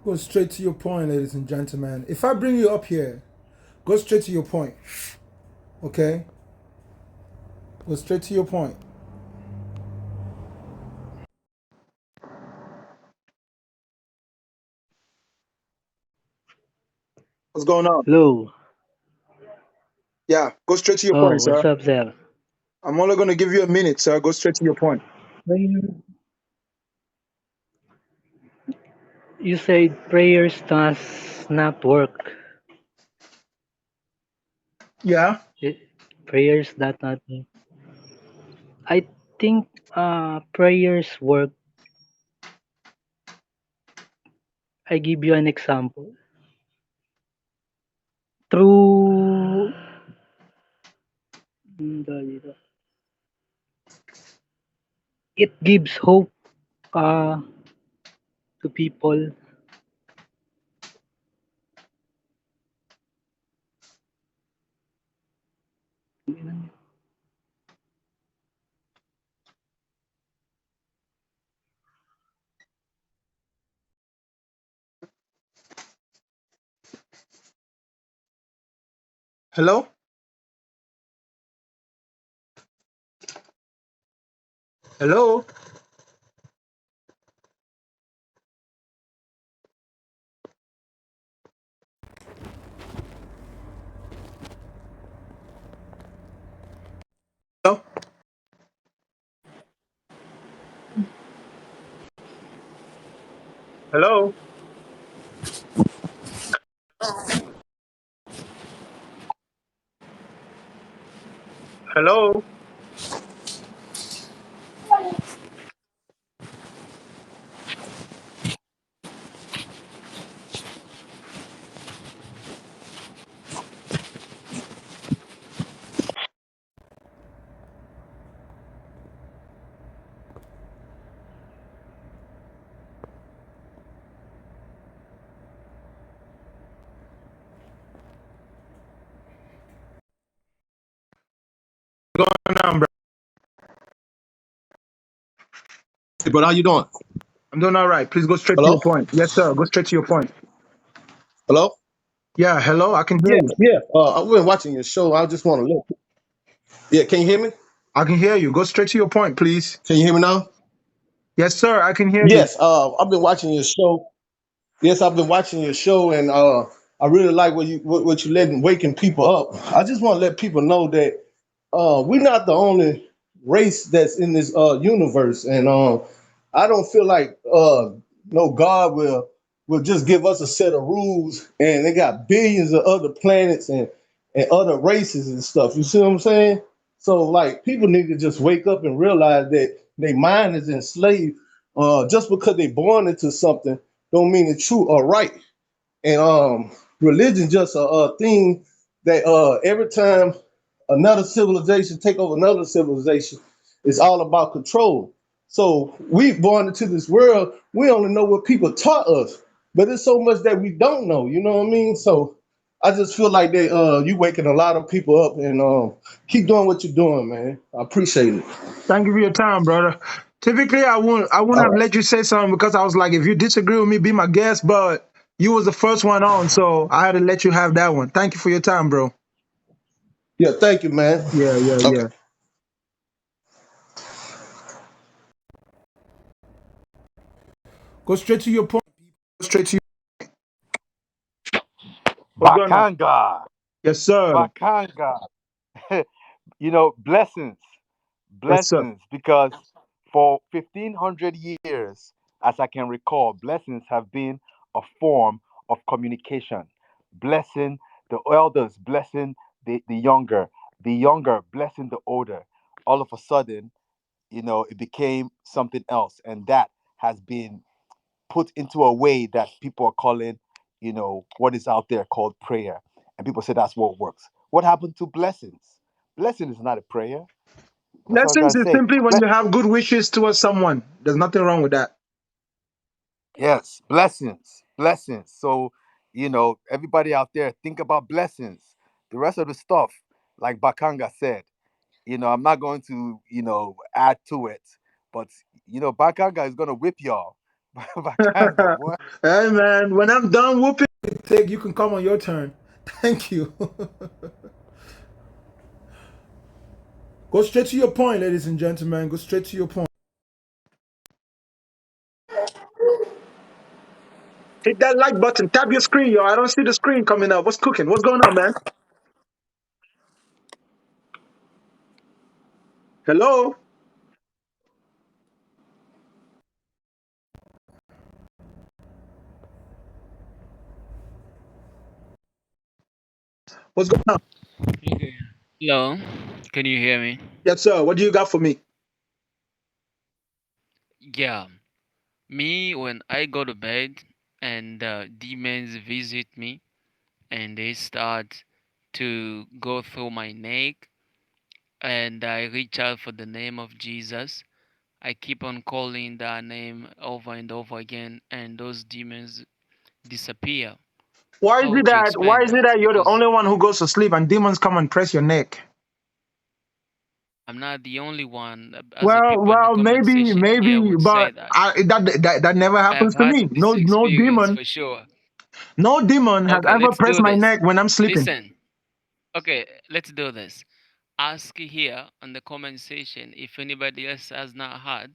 Go straight to your point, ladies and gentlemen. If I bring you up here, go straight to your point. Okay? Go straight to your point. What's going on? Hello. Yeah, go straight to your Oh, point, what's sir. up, Zell? I'm only going to give you a minute, sir. Go straight to your point. Prayer- You said prayers does not work. Yeah. It, prayers does not. I think prayers work. I give you an example. Through it gives hope uh, to people. Hello? Hello? Hello? Hello? Hello? What's going on, bro? Hey, brother, how you doing? I'm doing all right. Please go straight to Hello? your point. Yes, sir. Go straight to your point. Hello? Yeah, hello. I can hear Yeah, you. yeah. I've been watching your show. I just want to look. Yeah, can you hear me? I can hear you. Go straight to your point, please. Can you hear me now? Yes, sir. I can hear you. Yes. I've been watching your show. Yes, I've been watching your show, and I really like what you letting waking people up. I just want to let people know that we're not the only race that's in this universe, and I don't feel like no God will just give us a set of rules, and they got billions of other planets and other races and stuff. You see what I'm saying? So like people need to just wake up and realize that their mind is enslaved. Just because they're born into something don't mean it's true or right. And religion just a thing that every time another civilization take over another civilization, it's all about control. So we born into this world, we only know what people taught us, but there's so much that we don't know. You know what I mean? So I just feel like they you waking a lot of people up, and keep doing what you're doing, man. I appreciate it. Thank you for your time, brother. Typically, I wouldn't All have right. let you say something because I was like, if you disagree with me, be my guest. But you was the first one on, so I had to let you have that one. Thank you for your time, bro. Yeah, thank you, man. Yeah, yeah, Okay. yeah. Go straight to your point. Go straight to your. What's going on? Bakanga, Yes, sir. Bakanga. Blessings, Yes, sir. blessings, because for 1500 years, as I can recall, blessings have been a form of communication. Blessing the elders, blessing the younger blessing the older. All of a sudden, it became something else, and that has been put into a way that people are calling, what is out there called prayer. And people say that's what works. What happened to blessings? Blessing is not a prayer. That's what I Blessings gotta is say. simply when you have good wishes towards someone. There's nothing wrong with that. Yes, blessings, blessings. So, everybody out there, think about blessings. The rest of the stuff, like Bakanga said, I'm not going to, add to it. But, Bakanga is going to whip y'all. Bacano, boy. Hey man, when I'm done whooping. Take, you can come on your turn. Thank you. Go straight to your point, ladies and gentlemen. Go straight to your point. Hit that like button. Tap your screen, yo. I don't see the screen coming up. What's cooking? What's going on, man? Hello? What's going on? Okay. Hello, can you hear me? Yes, sir. What do you got for me? Yeah, me when I go to bed and demons visit me and they start to go through my neck and I reach out for the name of Jesus. I keep on calling that name over and over again and those demons disappear. Why is How it would you that why explain is it that? that you're the Because only one who goes to sleep and demons come and press your neck? I'm not the only one. As the Well, people in the well, comment section here maybe, would say but that. that never I've happens to had me. this experience for sure. No demon has Okay, ever let's pressed do my this. neck when I'm sleeping. Listen. Okay, let's do this. Ask here on the comment section if anybody else has not had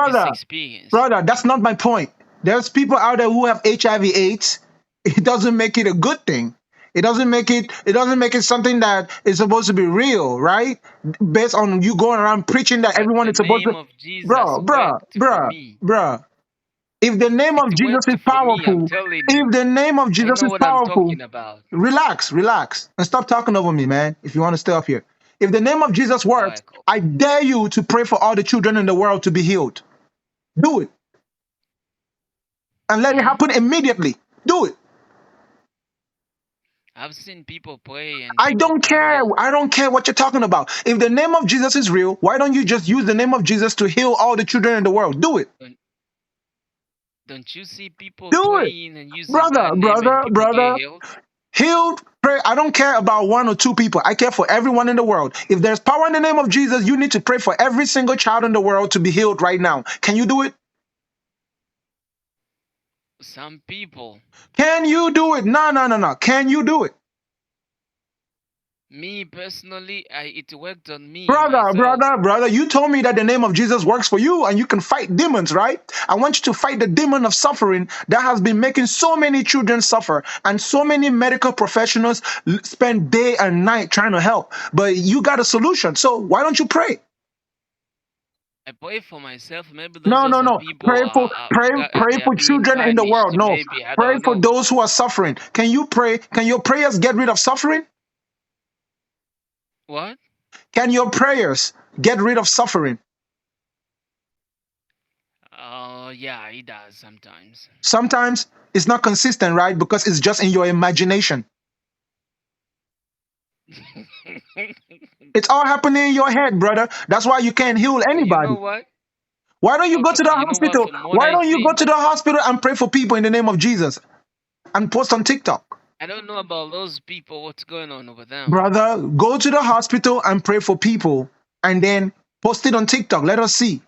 this Brother, experience. brother, that's not my point. There's people out there who have HIV/AIDS. It doesn't make it a good thing. It doesn't make it something that is supposed to be real, right? Based on you going around preaching that But everyone the is supposed to. name of Jesus Bro, bro, worked for bro, me. bro. If the name of It Jesus worked is for me, I'm powerful, telling if you. the name of I Jesus know is what I'm powerful, talking about. relax, and stop talking over me, man. If you want to stay up here. If the name of Jesus All works, right, cool. I dare you to pray for all the children in the world to be healed. Do it. And let it Hmm? happen immediately. Do it. I've seen people pray and I people don't got care. healed. I don't care what you're talking about. If the name of Jesus is real, why don't you just use the name of Jesus to heal all the children in the world? Do it. Don't, don't you see people Do it. praying and using Brother, that name and brother, people get brother. healed? Healed, pray. I don't care about one or two people. I care for everyone in the world. If there's power in the name of Jesus, you need to pray for every single child in the world to be healed right now. Can you do it? Some people. Can you do it? No, no, no, no. Can you do it? Me personally, it worked on me Brother, myself. brother, brother, you told me that the name of Jesus works for you and you can fight demons, right? I want you to fight the demon of suffering that has been making so many children suffer and so many medical professionals spend day and night trying to help. But you got a solution. So why don't you pray? I pray for myself. Maybe those No, no, other no. people Pray they are for being children in the world. vanished. No. Maybe I Pray don't for know. those who are suffering. Can you pray? Can your prayers get rid of suffering? What? Can your prayers get rid of suffering? Oh, yeah, it does sometimes. Sometimes it's not consistent, right? Because it's just in your imagination. It's all happening in your head, brother. That's why you can't heal But you know anybody. what? Why don't you go Okay, to but the you know what? hospital? From what Why I don't you go see, to the hospital and pray for people in the name of Jesus and post on TikTok? I don't know about those people. What's going on with them? Brother, go to the hospital and pray for people and then post it on TikTok. Let us see.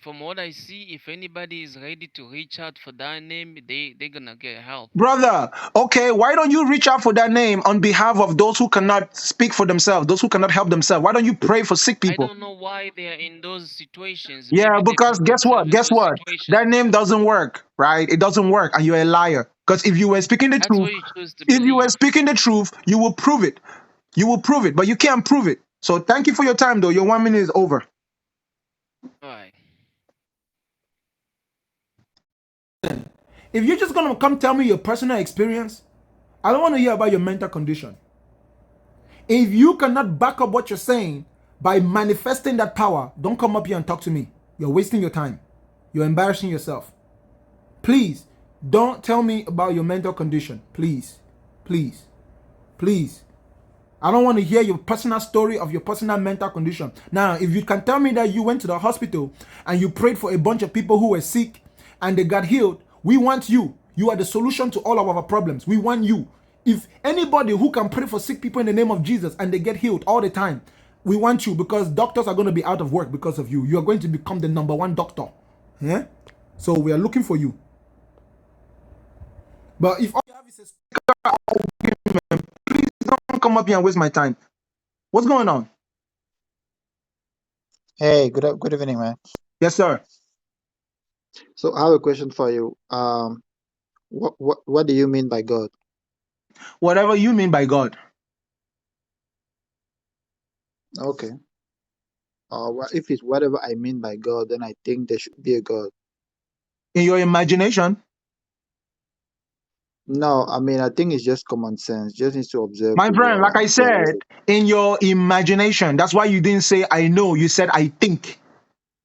From what I see, if anybody is ready to reach out for that name, they're gonna get help. Brother, okay, why don't you reach out for that name on behalf of those who cannot speak for themselves, those who cannot help themselves? Why don't you pray for sick I people? don't know why they are in those situations. Yeah, Maybe they because put guess themselves what? in Guess those what? That situations. name doesn't work, right? It doesn't work, and you're a liar. Because if you were speaking the That's truth, what you choose to if you were believe. speaking the truth, you will prove it. You will prove it, but you can't prove it. So thank you for your time, though. Your 1 minute is over. All right. If you're just gonna come tell me your personal experience, I don't want to hear about your mental condition. If you cannot back up what you're saying by manifesting that power, don't come up here and talk to me. You're wasting your time. You're embarrassing yourself. Please don't tell me about your mental condition. Please, please, please. I don't want to hear your personal story of your personal mental condition. Now, if you can tell me that you went to the hospital and you prayed for a bunch of people who were sick and they got healed, we want you. You are the solution to all of our problems. We want you. If anybody who can pray for sick people in the name of Jesus and they get healed all the time, we want you because doctors are going to be out of work because of you. You are going to become the number one doctor. Yeah? So we are looking for you. But if all you have is a speaker, please don't come up here and waste my time. What's going on? Hey, good evening, man. Yes, sir. So I have a question for you. What do you mean by God? Whatever you mean by God. Okay. If it's whatever I mean by God, then I think there should be a God. In your imagination, No, I mean I think it's just common sense. Just need to observe my the friend, world like I and realize said, it. in your imagination. That's why you didn't say I know. You said I think.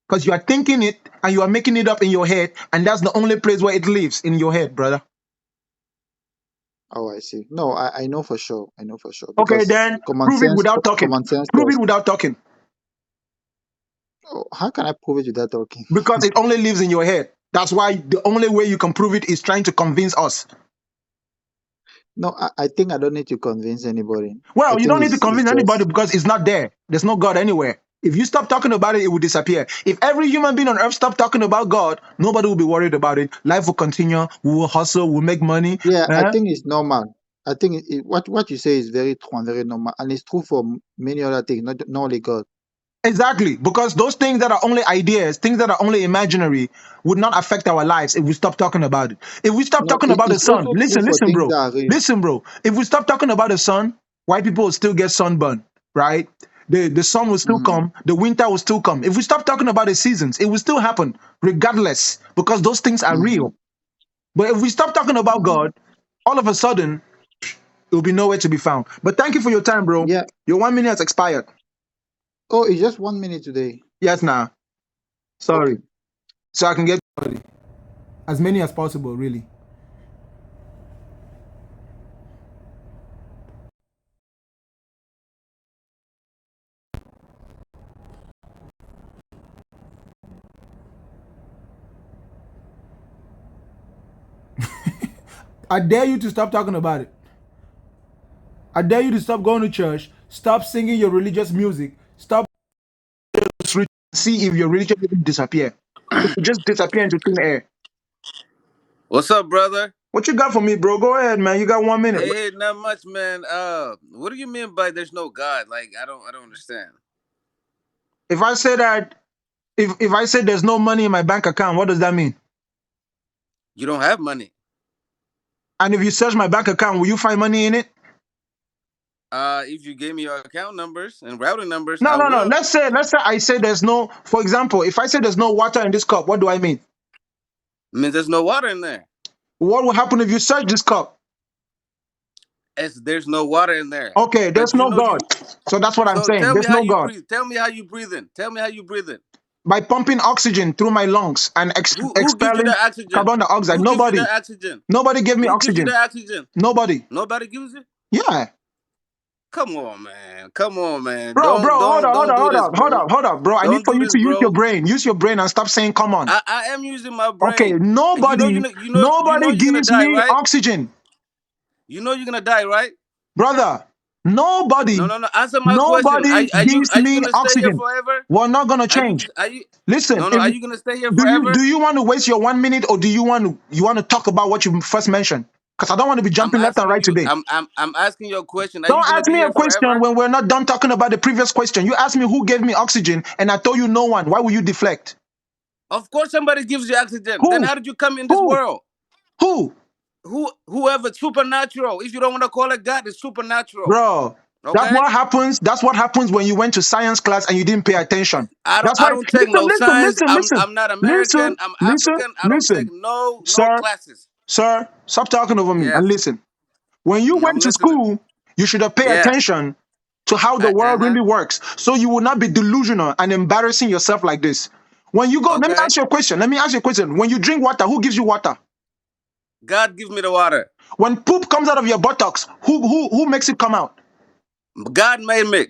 Because you are thinking it and you are making it up in your head, and that's the only place where it lives in your head, brother. Oh, I see. No, I know for sure. I know for sure Okay, because then prove it without talking. common sense Prove tells. it without talking. Oh, how can I prove it without talking? Because it only lives in your head. That's why the only way you can prove it is trying to convince us. No, I think I don't need to convince anybody. I Well, you think don't need to it's convince anybody just because it's not there. There's no God anywhere. If you stop talking about it, it will disappear. If every human being on earth stop talking about God, nobody will be worried about it. Life will continue. We will hustle. We'll make money. yeah. I Eh? think it's normal. I think what you say is very true and very normal, and it's true for many other things, not only God. Exactly. Because those things that are only ideas, things that are only imaginary, would not affect our lives if we stop talking about it. If we stop No, talking about the it's sun, also true listen, for listen, things bro. that are real. Listen, bro. If we stop talking about the sun, white people will still get sunburn, right? The sun will still Hmm. come, the winter will still come. If we stop talking about the seasons, it will still happen regardless because those things are Hmm. real. But if we stop talking about Hmm. God, all of a sudden, it will be nowhere to be found. But thank you for your time, bro. Yeah. Your 1 minute has expired. Oh, it's just 1 minute today. Yes, now. Okay. Sorry. So I can get as many as possible, really. I dare you to stop talking about it. I dare you to stop going to church. Stop singing your religious music. Stop see if your religion will disappear. It will just disappear into thin air. What's up, brother? What you got for me, bro? Go ahead, man. You got 1 minute. Hey, not much, man. What do you mean by there's no God? Like, I don't understand. If I say that, if I say there's no money in my bank account, what does that mean? You don't have money. And if you search my bank account, will you find money in it? If you gave me your account numbers and routing numbers, No, I no, no. will. Let's say I say there's no. For example, if I say there's no water in this cup, what do I mean? I mean, there's no water in there. What will happen if you search this cup? There's no water in there. Okay, there's But you no know God. you. So that's what I'm So saying. tell me There's how no you God. breathe. Tell me how you breathe in. Tell me how you breathe in. By pumping oxygen through my lungs and Who gives you expelling the oxygen? carbon dioxide. Who gives you Nobody. the oxygen? Nobody gave me Who gives you oxygen. the oxygen? Nobody. Nobody gives it. Yeah. Come on, man. Come on, man. Bro, Don't hold don't up, hold don't up, do hold this, up, hold bro. up, hold up, bro. I need Don't for do you this, to use your bro. brain. Use your brain and stop saying come on. I am using my Okay, brain. And nobody, you know nobody you're gonna gives die, me right? oxygen. You know you're gonna die, right? Brother, nobody, No, no, no. Answer my question. nobody gives Are you me gonna stay here oxygen. forever? We're not gonna change. Are you Listen, no no, if are you gonna stay here do forever? you want to waste your 1 minute or do you want to talk about what you first mentioned? Because I don't want to be I'm jumping left and asking right you, today. I'm asking you a question. Are Don't you gonna ask be me a here question forever? when we're not done talking about the previous question. You asked me who gave me oxygen, and I told you no one. Why will you deflect? Of course somebody gives you oxygen. Then Who? how did you come in this Who? world? Who? Whoever supernatural. If you don't want to call it God, it's supernatural. Bro, that's Okay? what happens. That's what happens when you went to science class and you didn't pay attention. That's I why. don't take Listen, no listen, science. listen, listen, I'm not listen, American. I'm listen, African. I don't take listen, no sir, classes. sir. Stop talking over me and Yes. listen. When you I'm went to listening. school, you should have paid Yeah. attention to how the world Uh-huh. really works, so you will not be delusional and embarrassing yourself like this. When you go, let me Okay. ask you a question. Let me ask you a question. When you drink water, who gives you water? God give me the water. When poop comes out of your buttocks, who makes it come out? God made me.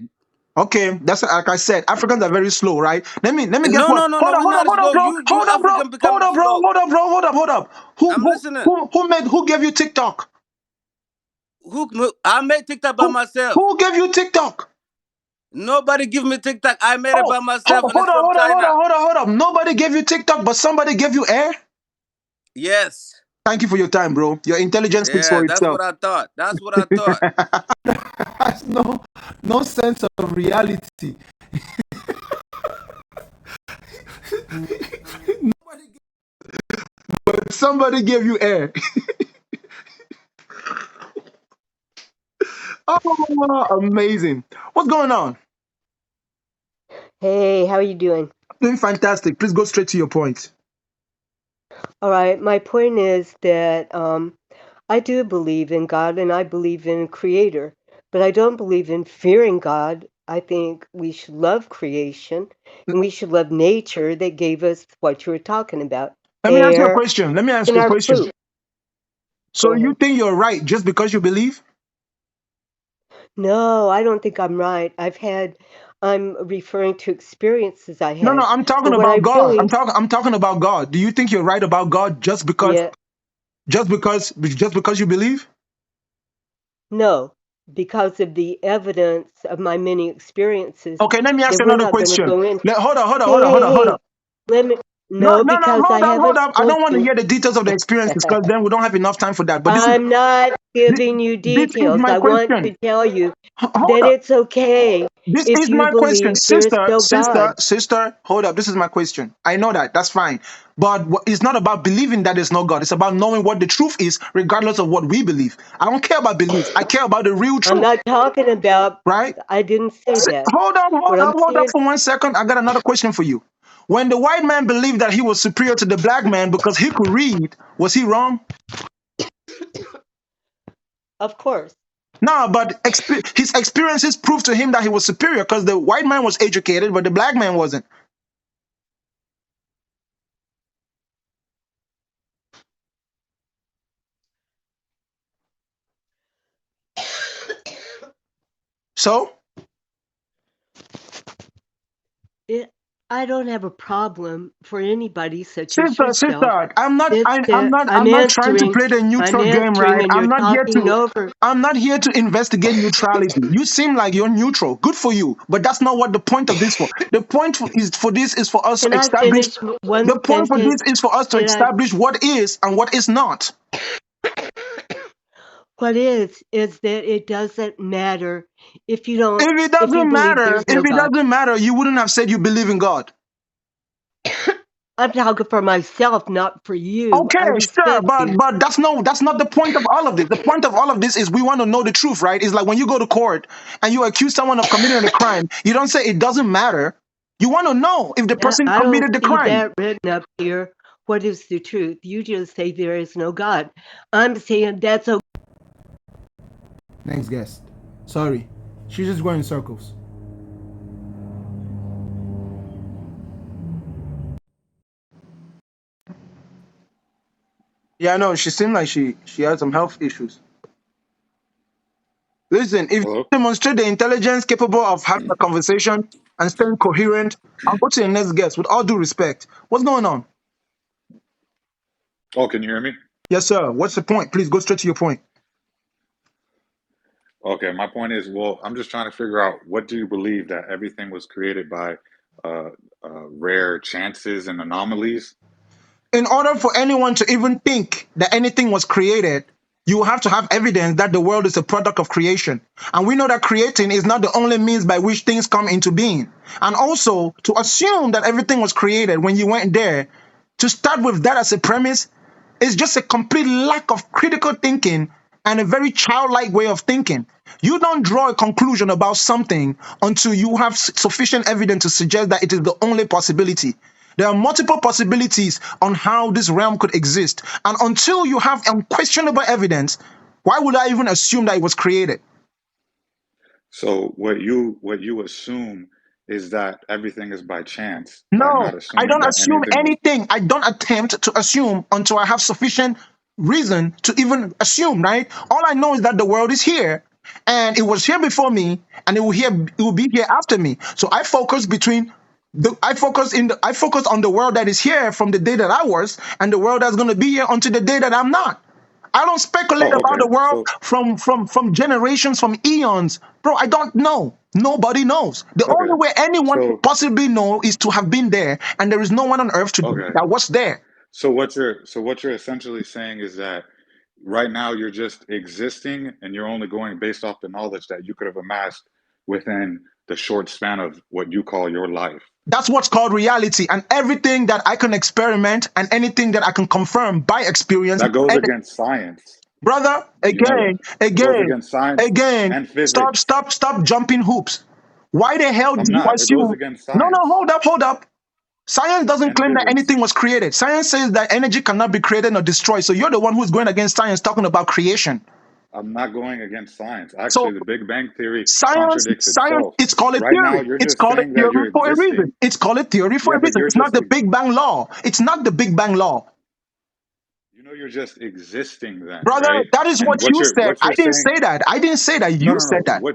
Okay, that's like I said. Africans are very slow, right? Let me guess No, what? no, no, Hold no. up, We're hold up, not hold up, slow. bro. You Hold up, bro. African Hold becoming up, bro. slow. Hold up, bro. Hold up, hold up. I'm listening. Who gave you TikTok? I made TikTok by Who myself. who gave you TikTok? Nobody give me TikTok. I made it Oh, by myself, and hold it's on, from hold on, hold on, China. hold on, hold on. Nobody gave you TikTok, but somebody gave you air. Yes. Thank you for your time, bro. Your intelligence speaks Yeah, for that's itself. what I thought. That's what I thought. Has no sense of reality. Somebody gave you air. Oh, amazing. What's going on? Hey, how are you doing? Doing fantastic. Please go straight to your point. All right, my point is that I do believe in God and I believe in a creator, but I don't believe in fearing God. I think we should love creation and we should love nature that gave us what you were talking about, Let me ask you a air question. Let me ask and you a our question. food. So Go you ahead. think you're right just because you believe? No, I don't think I'm right. I'm referring to experiences I No, no, had. I'm talking But what about I God. really, I'm talking about God. Do you think you're right about God yeah, just because you believe? no, because of the evidence of my many experiences Okay, let me ask that you we're another not going to question. go into. Hold on, hold on, hold Hey, on, hold hey, on, hold hey, on. let me, No, no, no, no, because I hold haven't up. I don't want to spoken. hear the details of the experiences because then we don't have enough time for that. But I'm not this, giving you this is details. my I want question. to tell you Hold that up. it's okay This if is you my question. believe there is no God. Sister, hold up. This is my question. I know that. That's fine. But it's not about believing that there's no God. It's about knowing what the truth is, regardless of what we believe. I don't care about belief. I care about the real I'm truth, not talking about, right? I didn't say that. What I'm Hold up saying, for 1 second. I got another question for you. When the white man believed that he was superior to the black man because he could read, was he wrong? of course. No, but his experiences proved to him that he was superior because the white man was educated, but the black man wasn't. So, It, I don't have a problem for anybody such as yourself. sister, It's that I'm not trying to play the I'm neutral game, answering right? and you're talking over. I'm not here to investigate neutrality. You seem like you're neutral. Good for you, but that's not what the point of this for. The point is for us to Can I establish. finish one The point for sentence? this is for us to Can I? establish what is and what is not. What is that it doesn't matter if you don't, if you believe there's If no it God. doesn't matter, you wouldn't have said you believe in God. I'm talking for myself, not for you. Okay, I sure, respect you. but that's not the point of all of this. The point of all of this is we want to know the truth, right? It's like when you go to court and you accuse someone of committing a crime, you don't say it doesn't matter. You want to know if the person I don't committed the see crime. that written up here. What is the truth? You just say there is no God. I'm saying that's okay. Next guest. Sorry. She's just going in circles. Yeah, I know. She seemed like she had some health issues. Listen, if you Hello. demonstrate the intelligence capable of having a conversation and staying coherent, I'll go to the next guest with all due respect. What's going on? Oh, can you hear me? Yes, sir. What's the point? Please go straight to your point. Okay, my point is, well, I'm just trying to figure out what do you believe that everything was created by uh, rare chances and anomalies? In order for anyone to even think that anything was created, you have to have evidence that the world is a product of creation. And we know that creating is not the only means by which things come into being. And also, to assume that everything was created when you went there, to start with that as a premise, is just a complete lack of critical thinking and a very childlike way of thinking. You don't draw a conclusion about something until you have sufficient evidence to suggest that it is the only possibility. There are multiple possibilities on how this realm could exist. And until you have unquestionable evidence, why would I even assume that it was created? So what you assume is that everything is by chance by No, not I assuming don't that assume anything was. anything. I don't attempt to assume until I have sufficient reason to even assume, right? All I know is that the world is here and it was here before me and it will be here after me. So I focus on the world that is here from the day that I was and the world that's going to be here until the day that I'm not. I don't speculate Oh, about okay. the world So from generations, from eons. Bro, I don't know. Nobody knows. The okay. only way anyone could So possibly know is to have been there, and there is no one on earth today okay. that was there. So what you're essentially saying is that right now you're just existing and you're only going based off the knowledge that you could have amassed within the short span of what you call your life. That's what's called reality. And everything that I can experiment and anything that I can confirm by experience, That goes and against science. brother, You never. It goes against science and stop, physics. stop, stop jumping hoops. Why the hell do I'm you not. It goes assume? against No, no, science hold up, hold up. Science doesn't and claim that physics. anything was created. Science says that energy cannot be created nor destroyed. So you're the one who's going against science talking about creation. I'm not going against science. So Actually, the Big Bang Theory contradicts science, itself. it's called a Right now, theory. you're It's just called a saying that theory you're for a reason. existing. It's called a theory for Yeah, a but reason. you're It's not just, the Big Bang law. It's not the Big Bang law. you're just existing then, Brother, right? that is And what you said. what I you're didn't saying, say that. I didn't say that. no, You no, said no. that.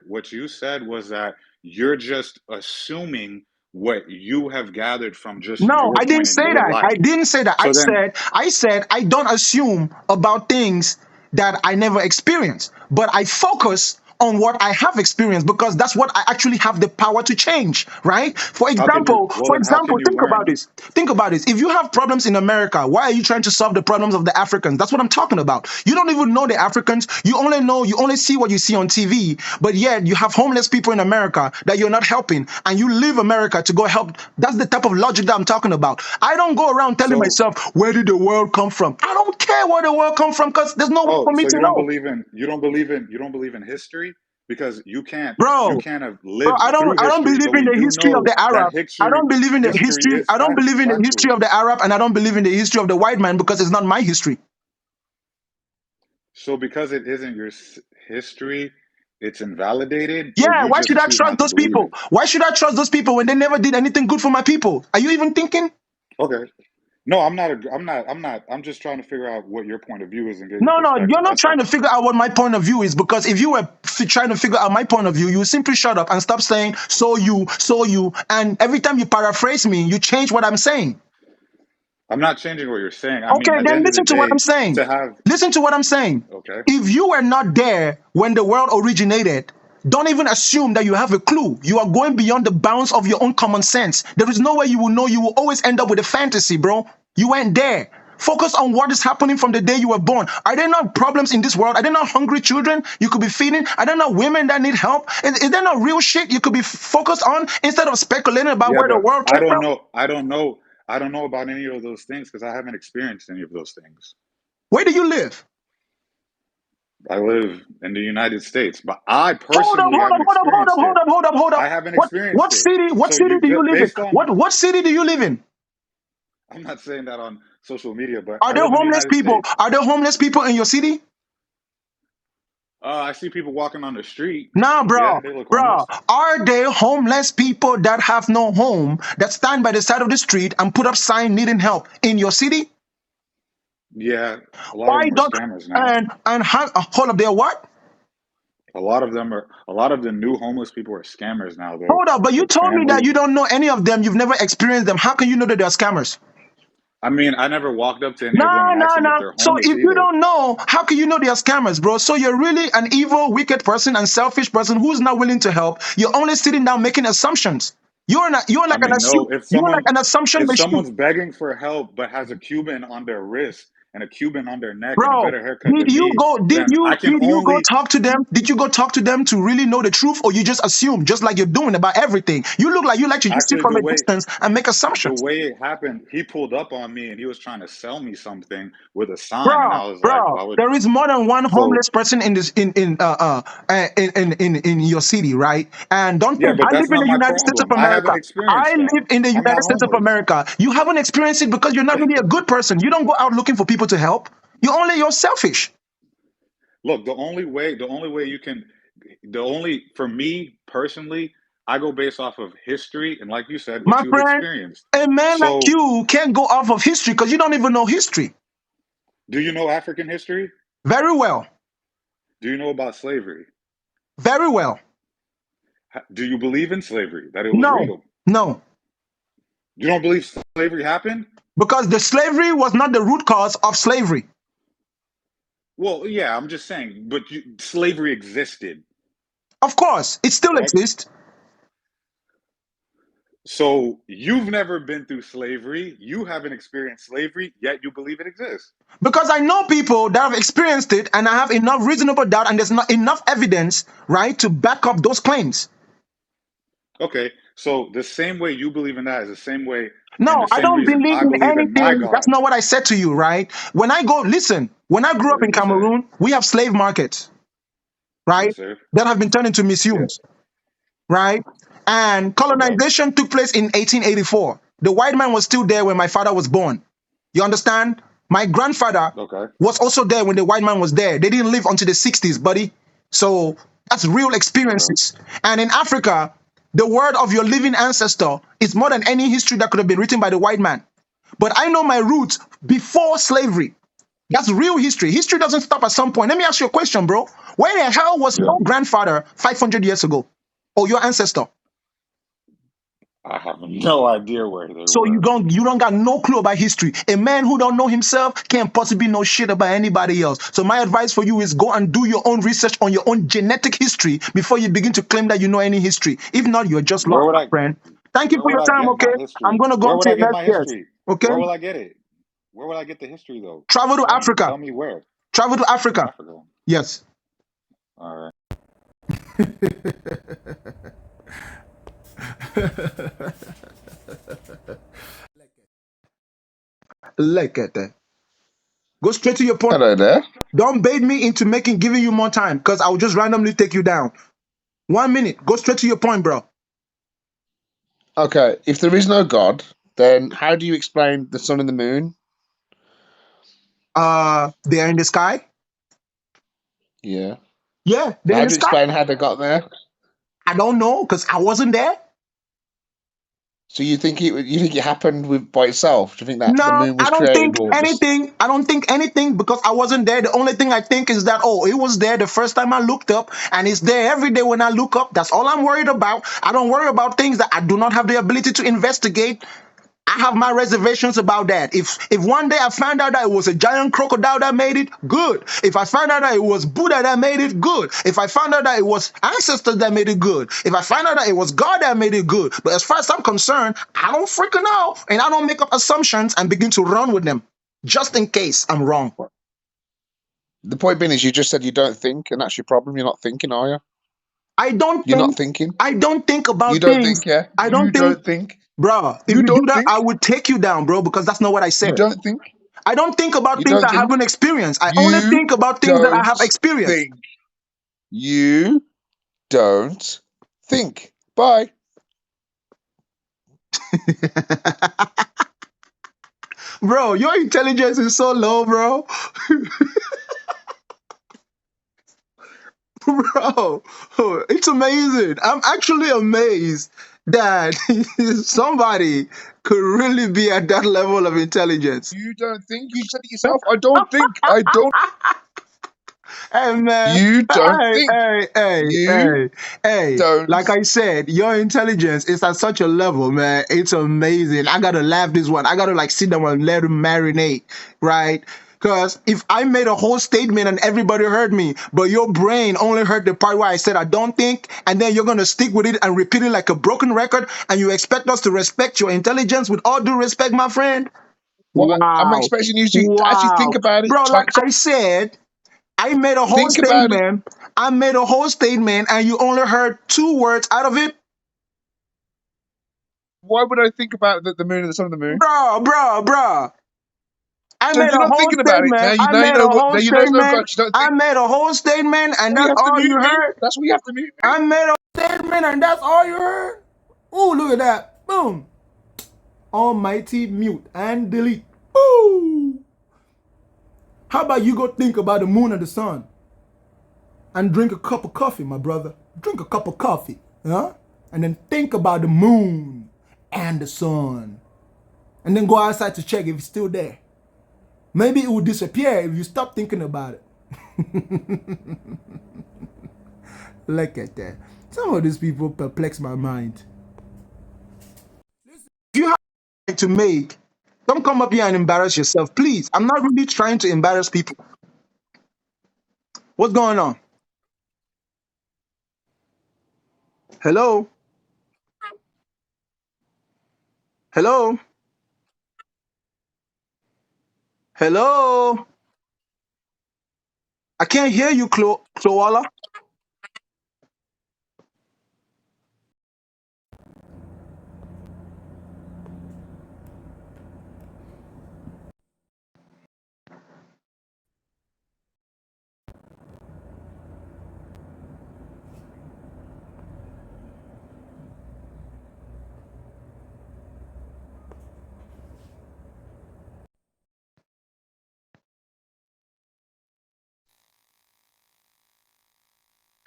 What you said was that you're just assuming what you have gathered from just No, your I didn't point in say your that. I life. didn't say that. So then, I said I don't assume about things that I never experienced, but I focus on what I have experienced because that's what I actually have the power to change, right? how can you? Well, For then how can example, you think about learn? this. Think about this. If you have problems in America, why are you trying to solve the problems of the Africans? That's what I'm talking about. You don't even know the Africans. You only see what you see on TV, but yet you have homeless people in America that you're not helping, and you leave America to go help. That's the type of logic that I'm talking about. I don't go around telling So, myself, where did the world come from? I don't care where the world come from because there's no way oh, for me so to know. you don't believe in history because you Bro, can't have bro, lived through I don't history, believe but in we the do history of know the that Arab. history is I don't believe in the history factual. of the Arab, and I don't believe in the history of the white man because it's not my history. So because it isn't your history, it's invalidated, or Yeah, you why just should I choose trust not to those believe people? it. Why should I trust those people when they never did anything good for my people? Are you even thinking? Okay. No, I'm not. I'm not. I'm just trying to figure out what your point of view is and get your No, no, you're perspective. not That's trying all. to figure out what my point of view is because if you were trying to figure out my point of view, you would simply shut up and stop saying, so you, and every time you paraphrase me, you change what I'm saying. I'm not changing what you're saying. I mean, Okay, at the then end of the listen to what I'm day, saying. to have Listen to what I'm saying. okay. If you were not there when the world originated, don't even assume that you have a clue. You are going beyond the bounds of your own common sense. There is no way you will know. You will always end up with a fantasy, bro. You weren't there. Focus on what is happening from the day you were born. Are there not problems in this world? Are there not hungry children you could be feeding? Are there not women that need help? Is there not real shit you could be focused on instead of speculating about Yeah, where the but world I came don't from? know. I don't know. I don't know about any of those things because I haven't experienced any of those things. Where do you live? I live in the United States, but I Hold up, personally hold up, haven't hold up, hold up, experienced hold it. up, hold up, hold I up. haven't experienced it. What So city you do you just live in? based on, What city do you live in? I'm not saying that on social media, but Are I there live in the homeless United people? States. Are there homeless people in your city? I see people walking on the street. Nah, Yeah, bro, they look bro. homeless. Are there homeless people that have no home that stand by the side of the street and put up sign needing help in your city? Yeah, a lot of Why them are don't scammers now. hold up there? What? A lot of the new homeless people are scammers now. They'll Hold up, but you put told me that family. you don't know any of them. You've never experienced them. How can you know that they're scammers? I mean, I never walked up to any of them No, and no, asked them if no. they're So homeless if you either. don't know, how can you know they are scammers, bro? So you're really an evil, wicked person and selfish person who's not willing to help. You're only sitting down making assumptions. I mean, no, You're like an assumption if machine. someone's begging for help but has a Cuban on their wrist and a Cuban on their neck and a Bro, better haircut than me, then I can did you go only talk to them? Did you go talk to them to really know the truth, or you just assume, just like you're doing about everything? You look like you like to just sit actually from a distance and make the assumptions. way it happened, he pulled up on me and he was trying to sell me something with a sign, and Bro, I was like, bro, why would there is more than one so homeless person in this in your city, right? And don't yeah, think but I that's live in not the my United States of problem. I America. haven't I experienced that. live in the I'm United not States of homeless. America. You haven't experienced it because you're not really a good person. You don't go out looking for people to help. You're selfish. Look, the only way you can, the only, for me personally, I go based off of history and, like you said, what My you've friend, experienced. a man like So, you can't go off of history because you don't even know history do you know African history? very well. Do you know about slavery? Very well. Do you believe in slavery, that it was No, real? no. You don't believe slavery happened? Because the slavery was not the root cause of slavery. Well, yeah, I'm just saying, but slavery existed, Of course, it still correct? exists. So you've never been through slavery. You haven't experienced slavery, yet you believe it exists. Because I know people that have experienced it, and I have enough reasonable doubt, and there's not enough evidence, right, to back up those claims. Okay, so the same way you believe in that is the same way, and No, the I same don't reason believe I in believe in my anything. That's God. not what I said to you, right? When I go, listen, when I grew What up in did you say? Cameroon, we have slave markets, right, Yes, sir. that have been turned into Yeah. museums, right? And Okay. colonization took place in 1884. The white man was still there when my father was born. You understand? My grandfather Okay. was also there when the white man was there. They didn't live until the 60s, buddy. So that's real Okay. experiences. And in Africa, the word of your living ancestor is more than any history that could have been written by the white man. But I know my roots before slavery. That's real history. History doesn't stop at some point. Let me ask you a question, bro. Where the hell was Yeah. your grandfather 500 years ago? Or your ancestor? I have no idea where they So were. you don't got no clue about history. A man who don't know himself can't possibly know shit about anybody else. So my advice for you is go and do your own research on your own genetic history before you begin to claim that you know any history. If not, you're just Where lost, would my I friend. Thank you where for would your I time, get okay? my I'm history? gonna go Where on would to I your get next my guest. history? Okay? Where will I get it? Where will I get the history though? Travel to Show me. Africa. Tell me where. Travel to Africa. Africa. Yes. All right. Look at that. Go straight to your point. Hello there. Don't bait me into giving you more time because I'll just randomly take you down. 1 minute. Go straight to your point, bro. Okay, if there is no God, then how do you explain the sun and the moon? They are in the sky. Yeah. Yeah, they're in How the do you sky. explain how they got there? I don't know because I wasn't there. So you think it happened by itself? Do you think that the No, moon was I don't created think or just anything. I don't think anything because I wasn't there. The only thing I think is that, oh, it was there the first time I looked up, and it's there every day when I look up. That's all I'm worried about. I don't worry about things that I do not have the ability to investigate. I have my reservations about that. If one day I found out that it was a giant crocodile that made it, good. If I found out that it was Buddha that made it, good. If I found out that it was ancestors that made it, good. If I found out that it was God that made it, good. But as far as I'm concerned, I don't freaking know, and I don't make up assumptions and begin to run with them, just in case I'm wrong. the point being is you just said you don't think, and that's your problem. You're not thinking, are you? I don't You're think. not thinking. I don't think You about don't things. think, yeah. I don't You think, don't think. bro. If You you do don't that, think. I would take you down, bro, because that's not what I You said. don't think. I don't think about You things don't I think. haven't experienced. I only You think about things that I don't have experienced. think. You don't think. Bye. Bro, your intelligence is so low, bro. Bro, it's amazing. I'm actually amazed that somebody could really be at that level of intelligence. You don't think. You said it yourself. I don't think. I don't. Hey man, You don't hey, think. hey, hey, You hey, hey. don't. Like I said, your intelligence is at such a level, man. It's amazing. I gotta laugh this one. I gotta like sit down and let him marinate, right? Because if I made a whole statement and everybody heard me, but your brain only heard the part where I said I don't think, and then you're gonna stick with it and repeat it like a broken record, and you expect us to respect your intelligence with all due respect, my friend? What? I'm Wow. expecting you to actually think Wow. about it. Bro, like I said, I made a whole Think about it. statement. I made a whole statement, and you only heard 2 words out of it, Why would I think about the moon and the sun and the moon? bro. I So made you're a not whole thinking about it now. statement. You now you know what. Now you know there's no God. You don't I think. made a whole statement, and Well, you that's have to all mute you me. heard. That's why you have to mute me. I made a Statement, and that's all you heard. Ooh, look at that. Boom. Almighty mute and delete. Ooh. How about you go think about the moon and the sun and drink a cup of coffee, my brother? Drink a cup of coffee, huh? And then think about the moon and the sun. And then go outside to check if it's still there. Maybe it will disappear if you stop thinking about it. Look at that. Some of these people perplex my mind. If you have to make, don't come up here and embarrass yourself, please. I'm not really trying to embarrass people. What's going on? Hello? Hello? Hello? I can't hear you, Kloala.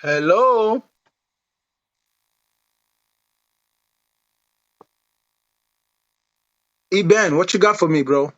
Hello? Eben, what you got for me, bro?